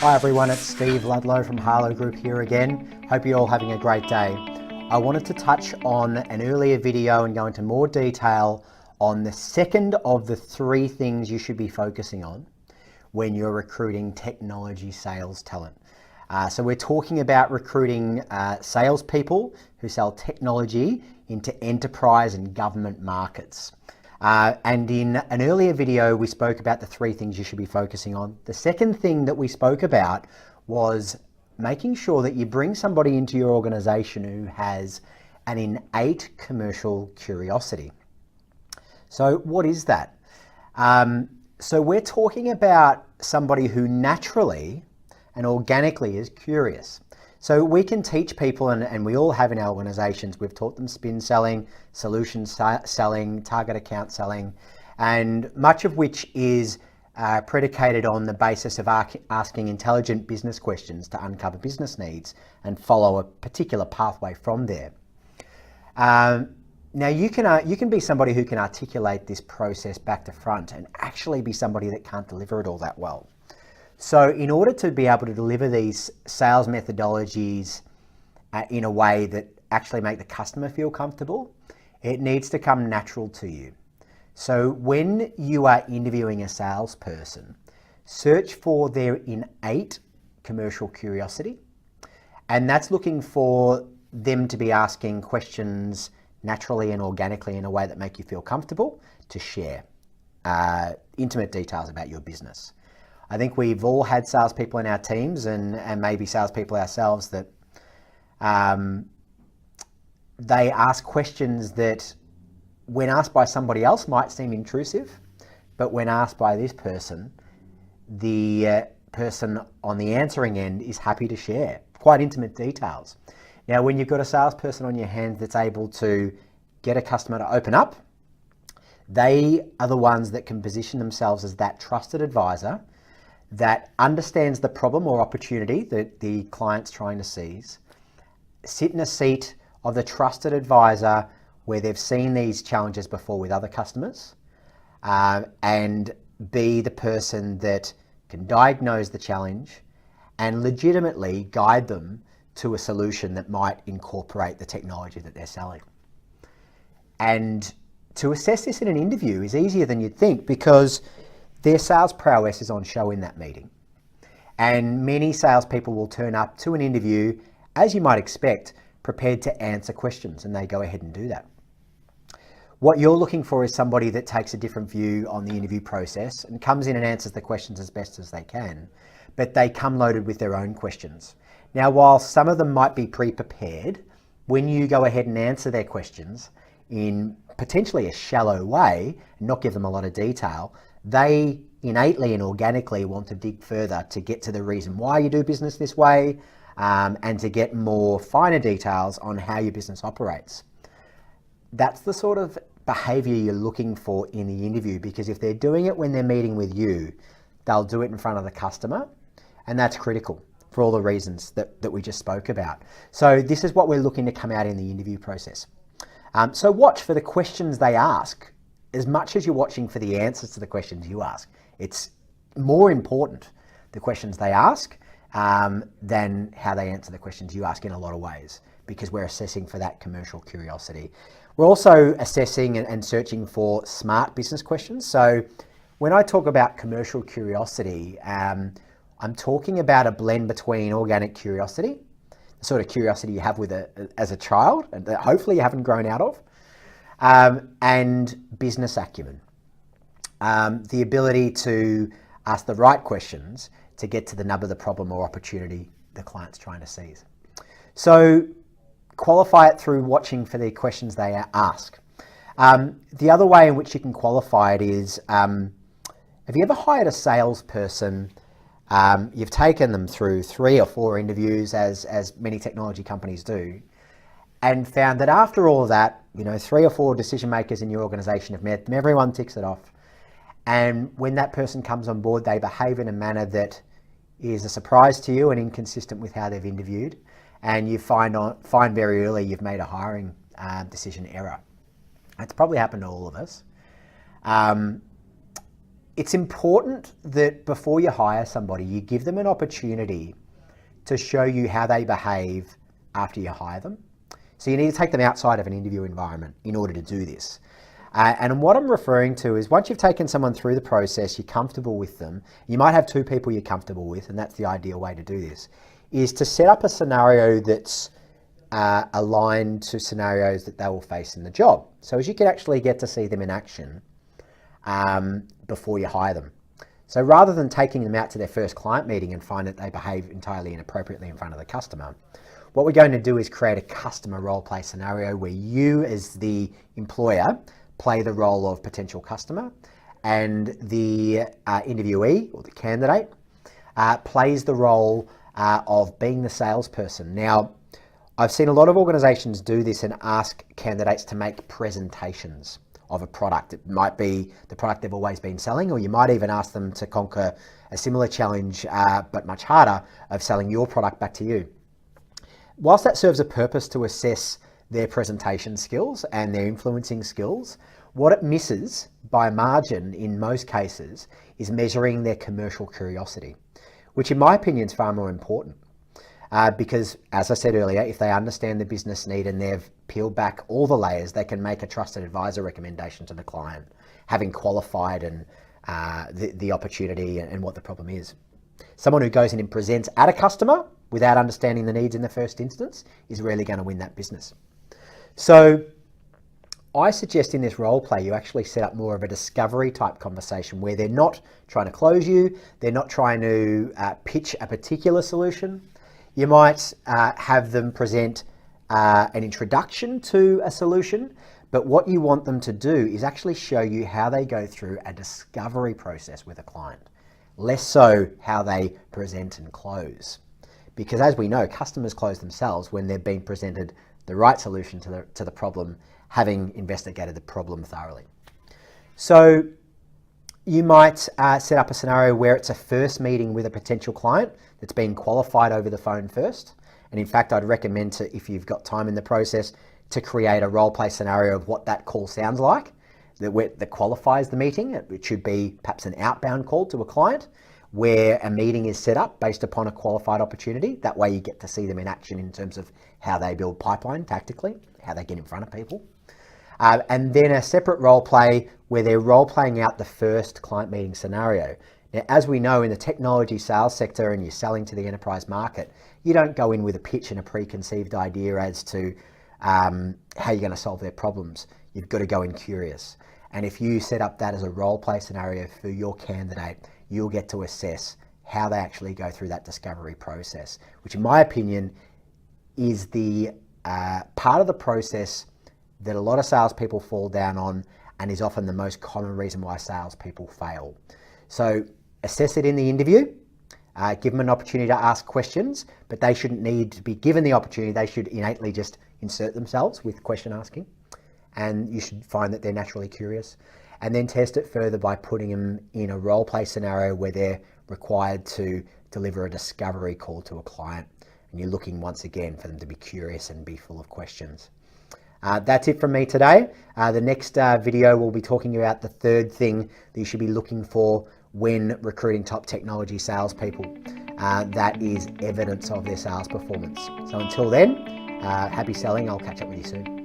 Hi everyone, it's Steve Ludlow from Harlow Group here again. Hope you're all having a great day. I wanted to touch on an earlier video and go into more detail on the second of the three things you should be focusing on when you're recruiting technology sales talent. So we're talking about recruiting salespeople who sell technology into enterprise and government markets. And in an earlier video, we spoke about the three things you should be focusing on. The second thing that we spoke about was making sure that you bring somebody into your organization who has an innate commercial curiosity. So what is that? So we're talking about somebody who naturally and organically is curious. So we can teach people, and we all have in our organizations, we've taught them spin selling, solution selling, target account selling, and much of which is predicated on the basis of asking intelligent business questions to uncover business needs and follow a particular pathway from there. Now you can be somebody who can articulate this process back to front and actually be somebody that can't deliver it all that well. So in order to be able to deliver these sales methodologies in a way that actually make the customer feel comfortable, it needs to come natural to you. So when you are interviewing a salesperson, search for their innate commercial curiosity, and that's looking for them to be asking questions naturally and organically in a way that make you feel comfortable to share intimate details about your business. I think we've all had salespeople in our teams and maybe salespeople ourselves that they ask questions that when asked by somebody else might seem intrusive, but when asked by this person, the person on the answering end is happy to share quite intimate details. Now, when you've got a salesperson on your hands that's able to get a customer to open up, they are the ones that can position themselves as that trusted advisor that understands the problem or opportunity that the client's trying to seize, sit in a seat of the trusted advisor where they've seen these challenges before with other customers, and be the person that can diagnose the challenge and legitimately guide them to a solution that might incorporate the technology that they're selling. And to assess this in an interview is easier than you'd think because their sales prowess is on show in that meeting. And many salespeople will turn up to an interview, as you might expect, prepared to answer questions, and they go ahead and do that. What you're looking for is somebody that takes a different view on the interview process and comes in and answers the questions as best as they can, but they come loaded with their own questions. Now, while some of them might be pre-prepared, when you go ahead and answer their questions in potentially a shallow way and not give them a lot of detail, they innately and organically want to dig further to get to the reason why you do business this way, and to get more finer details on how your business operates. That's the sort of behavior you're looking for in the interview, because if they're doing it when they're meeting with you, they'll do it in front of the customer, and that's critical for all the reasons that we just spoke about. So this is what we're looking to come out in the interview process. So watch for the questions they ask as much as you're watching for the answers to the questions you ask. It's more important, the questions they ask, than how they answer the questions you ask in a lot of ways, because we're assessing for that commercial curiosity. We're also assessing and searching for smart business questions. So when I talk about commercial curiosity, I'm talking about a blend between organic curiosity, the sort of curiosity you have as a child, and that hopefully you haven't grown out of, and business acumen. The ability to ask the right questions to get to the nub of the problem or opportunity the client's trying to seize. So qualify it through watching for the questions they ask. The other way in which you can qualify it is, have you ever hired a salesperson? You've taken them through 3 or 4 interviews, as many technology companies do, and found that after all of that, 3 or 4 decision makers in your organization have met them, everyone ticks it off. And when that person comes on board, they behave in a manner that is a surprise to you and inconsistent with how they've interviewed. And you find very early you've made a hiring decision error. It's probably happened to all of us. it's important that before you hire somebody, you give them an opportunity to show you how they behave after you hire them. So you need to take them outside of an interview environment in order to do this. And what I'm referring to is once you've taken someone through the process, you're comfortable with them, you might have two people you're comfortable with, and that's the ideal way to do this, is to set up a scenario that's aligned to scenarios that they will face in the job. So as you can actually get to see them in action before you hire them. So rather than taking them out to their first client meeting and find that they behave entirely inappropriately in front of the customer, what we're going to do is create a customer role play scenario where you as the employer play the role of potential customer and the interviewee or the candidate plays the role of being the salesperson. Now, I've seen a lot of organizations do this and ask candidates to make presentations of a product. It might be the product they've always been selling, or you might even ask them to conquer a similar challenge, but much harder, of selling your product back to you. Whilst that serves a purpose to assess their presentation skills and their influencing skills, what it misses by margin in most cases is measuring their commercial curiosity, which in my opinion is far more important. Because as I said earlier, if they understand the business need and they've peeled back all the layers, they can make a trusted advisor recommendation to the client, having qualified and the opportunity and what the problem is. Someone who goes in and presents at a customer without understanding the needs in the first instance is rarely going to win that business. So I suggest in this role play, you actually set up more of a discovery type conversation where they're not trying to close you, they're not trying to pitch a particular solution. You might have them present an introduction to a solution, but what you want them to do is actually show you how they go through a discovery process with a client, less so how they present and close. Because as we know, customers close themselves when they've been presented the right solution to the problem, having investigated the problem thoroughly. So you might set up a scenario where it's a first meeting with a potential client that's been qualified over the phone first. And in fact, I'd recommend to, if you've got time in the process, to create a role play scenario of what that call sounds like that qualifies the meeting. It should be perhaps an outbound call to a client where a meeting is set up based upon a qualified opportunity. That way you get to see them in action in terms of how they build pipeline tactically, how they get in front of people. And then a separate role play where they're role playing out the first client meeting scenario. Now, as we know in the technology sales sector and you're selling to the enterprise market, you don't go in with a pitch and a preconceived idea as to how you're going to solve their problems. You've got to go in curious. And if you set up that as a role play scenario for your candidate, you'll get to assess how they actually go through that discovery process, which in my opinion is the part of the process that a lot of salespeople fall down on and is often the most common reason why salespeople fail. So assess it in the interview, give them an opportunity to ask questions, but they shouldn't need to be given the opportunity. They should innately just insert themselves with question asking, and you should find that they're naturally curious. And then test it further by putting them in a role play scenario where they're required to deliver a discovery call to a client. And you're looking once again for them to be curious and be full of questions. That's it from me today. The next video we'll be talking about the third thing that you should be looking for when recruiting top technology salespeople. That is evidence of their sales performance. So until then, happy selling. I'll catch up with you soon.